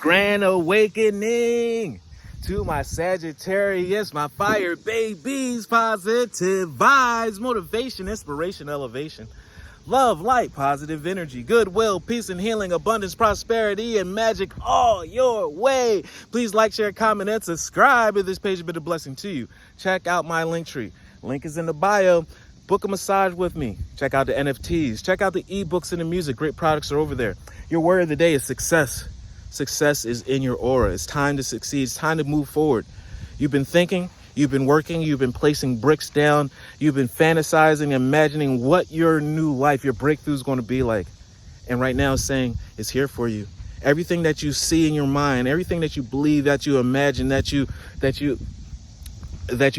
grand awakening to my Sagittarius, my fire babies, positive vibes, motivation, inspiration, elevation, love, light, positive energy, goodwill, peace and healing, abundance, prosperity, and magic all your way. Please like, share, comment, and subscribe if this page has been a blessing to you. Check out my LinkTree. Link is in the bio. Book a massage with me. Check out the NFTs. Check out the ebooks and the music. Great products are over there. Your word of the day is success. Success is in your aura. It's time to succeed. It's time to move forward. You've been thinking, you've been working, you've been placing bricks down, you've been fantasizing, imagining what your new life, your breakthrough is going to be like. And right now it's saying it's here for you. Everything that you see in your mind, everything that you believe, that you imagine, that you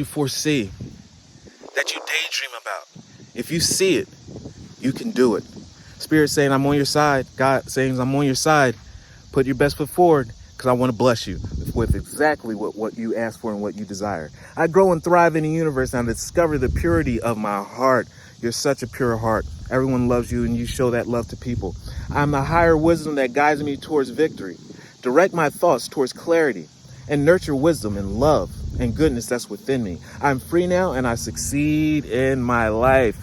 foresee, that you daydream about. If you see it, you can do it. Spirit saying, I'm on your side. God saying, I'm on your side. Put your best foot forward, because I want to bless you with exactly what you ask for and what you desire. I grow and thrive in the universe and I discover the purity of my heart. You're such a pure heart. Everyone loves you and you show that love to people. I'm the higher wisdom that guides me towards victory. Direct my thoughts towards clarity and nurture wisdom and love and goodness that's within me. I'm free now and I succeed in my life.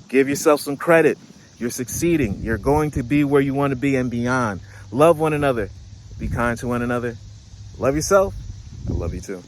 Give yourself some credit. You're succeeding. You're going to be where you want to be and beyond. Love one another. Be kind to one another. Love yourself. I love you too.